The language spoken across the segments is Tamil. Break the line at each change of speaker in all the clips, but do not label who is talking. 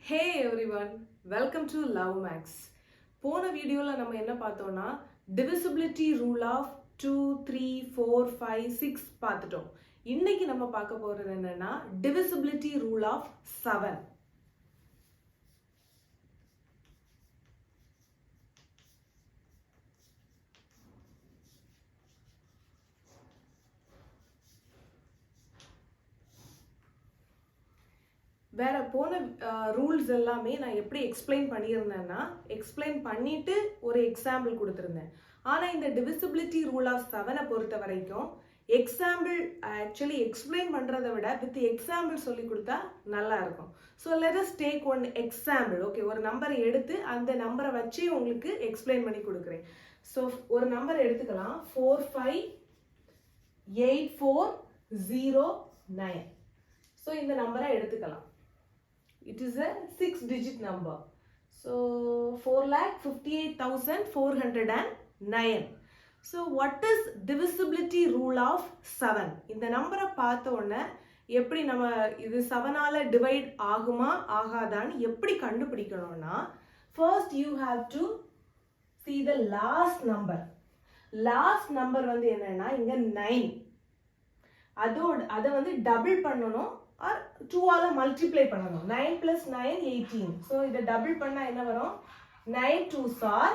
Hey everyone, welcome to Love Max. போன வீடியோல நம்ம என்ன பார்த்தோம்னா divisibility rule of 2, 3, 4, 5, 6 பார்த்துட்டோம். இன்னைக்கு நம்ம பார்க்க போறது என்னன்னா divisibility rule of 7. வேற போன ரூல்ஸ் எல்லாமே நான் எப்படி எக்ஸ்பிளைன் பண்ணியிருந்தேன்னா எக்ஸ்பிளைன் பண்ணிட்டு ஒரு எக்ஸாம்பிள் கொடுத்துருந்தேன். ஆனால் இந்த டிவிசிபிலிட்டி ரூல் ஆஃப் 7 பொறுத்த வரைக்கும் எக்ஸாம்பிள் ஆக்சுவலி எக்ஸ்பிளைன் பண்ணுறதை விட வித் எக்ஸாம்பிள் சொல்லி கொடுத்தா நல்லா இருக்கும். So let us take one example. Okay, ஒரு நம்பரை எடுத்து அந்த நம்பரை வச்சு உங்களுக்கு எக்ஸ்பிளைன் பண்ணி கொடுக்குறேன். ஸோ ஒரு நம்பரை எடுத்துக்கலாம், 458409. ஸோ இந்த நம்பரை எடுத்துக்கலாம். It is a 6-digit number. So 4,58,409. So what is divisibility rule of 7? இந்த நம்பரை பார்த்த உடனே எப்படி நம்ம இது 7ஆல டிவைட் ஆகுமா ஆகாதான்னு எப்படி கண்டுபிடிக்கணும்னா, first you have to see the last number. Last number வந்து என்னன்னா இங்க 9. அதை வந்து டபுள் பண்ணணும் or 2ஆல மல்டிப்ளை பண்ணணும். 9 plus 9 18. So இதை டபுள் பண்ணா என்ன வரும்? 9 2s are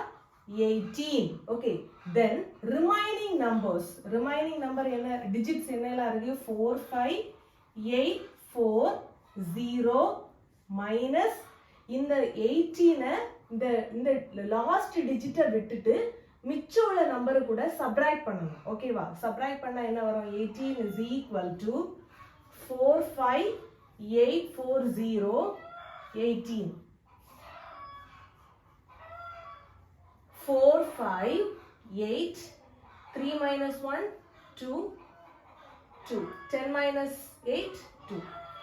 18. Okay, then remaining numbers, remaining number என்ன digits என்னெல்லாம் இருக்கு? 45840 minus இந்த 18 இந்த லாஸ்ட் டிஜிட்டை விட்டுட்டு மிச்சம் உள்ள நம்பரை கூட சப்ராக்ட் பண்ணணும். ஓகேவா? சப்ராக்ட் பண்ணா என்ன வரும்? 18 is equal to 45840 18. 458 3 minus 1 2 2 10 minus 8 2.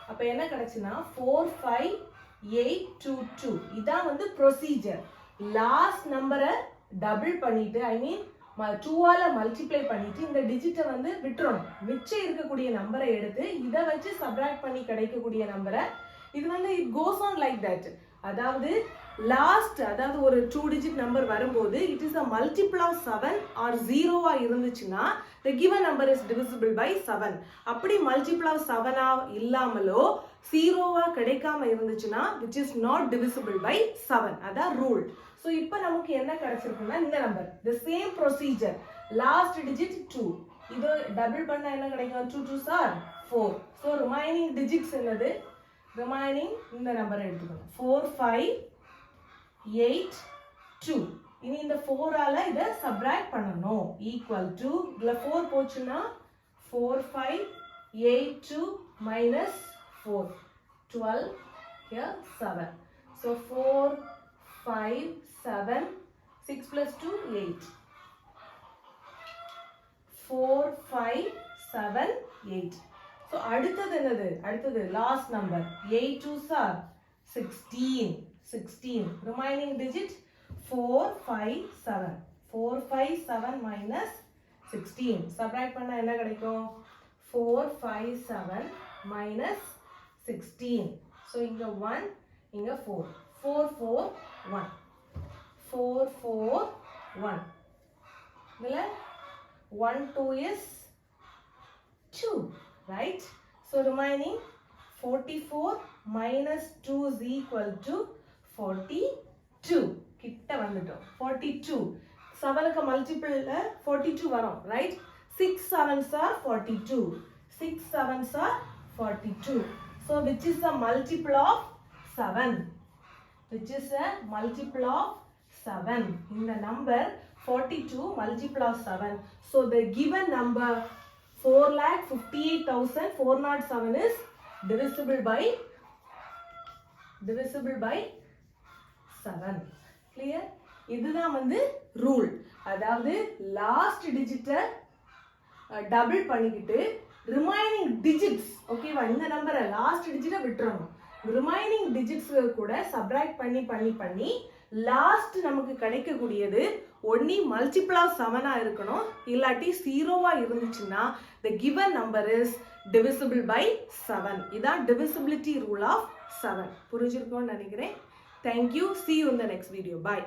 அப்ப என்ன கிடைச்சுனா 45822. இதான் வந்து ப்ரொசீஜர். லாஸ்ட் நம்பரை டபுள் பண்ணிட்டு ஐ மீன் 2ஆல மல்டிப்ளை பண்ணிட்டு இந்த டிஜிட்டை வந்து விட்டுறணும். மிச்சம் இருக்கக்கூடிய நம்பரை எடுத்து இதை வச்சு சப்ராக்ட் பண்ணி கிடைக்கக்கூடிய நம்பரை இது வந்து it goes on like that. அதாவது லாஸ்ட் அதாவது ஒரு 2 டிஜிட் நம்பர் வரும்போது it is a multiple of 7 or 0வா இருந்துச்சுன்னா the given number is divisible by 7. அப்படி மல்டிபிள் ஆஃப் 7ஆ இல்லாமலோ 0வா கிடைக்காம இருந்துச்சுன்னா which is not divisible by 7. அதான் ரூல். ஸோ இப்போ நமக்கு என்ன கிடைச்சிருக்குன்னா இந்த number the same procedure. Last digit 2, இது டபுள் பண்ணா என்ன கிடைக்கும்? 2 2s are 4. So remaining digits என்னது? ரிமைனிங் இந்த நம்பரை எடுத்துக்கணும் 4582. இனி இந்த 4ஆல இதை சப்ராக்ட் பண்ணணும். ஈக்குவல் டு இதுல 4 போச்சுன்னா 4582 minus 4 12 here 7. So 4 5 7 6 plus 2 8. 4 5 7 8. So அடுத்தது என்னது? அடுத்தது last number 8 2s are 16 16. Remaining digit 457. 457 minus 16. Subtract பண்ணா என்ன கிடைக்கும்? 457 minus 16. So இங்க 1 இங்க 4. 4 4 1. 4 4 1. இதுல 1 2 is 2, right? So remaining 44 minus 2 is equal to 42. கிட்ட வந்துட்டோம். 42 7க்கு மல்டிபிள்ல 42 வரும், right? 6 7s are 42. 6 7s are 42. So which is a multiple of 7? Which is a multiple of 7? In the number 42 multiple of 7. So the given number 4,58,407 is divisible by 7. Clear? இதுதான் வந்து ரூல். அதாவது லாஸ்ட் டிஜிட்டை டபுள் பண்ணிக்கிட்டு ரிமைனிங் டிஜிட்ஸ், ஓகேவா, இந்த நம்பரை லாஸ்ட் டிஜிட்டை விட்டுறணும். ரிமைனிங் டிஜிட்ஸ் கூட சப்ராக்ட் பண்ணி பண்ணி பண்ணி லாஸ்ட் நமக்கு கிடைக்கக்கூடியது ஒன்னி மல்டிபிள் ஆஃப் 7ஆ இருக்கணும், இல்லாட்டி 0வா இருந்துச்சுன்னா the given number is divisible by 7. இதான் divisibility rule of 7. புரிஞ்சிருக்கும்னு நினைக்கிறேன். Thank you. See you in the next video. Bye.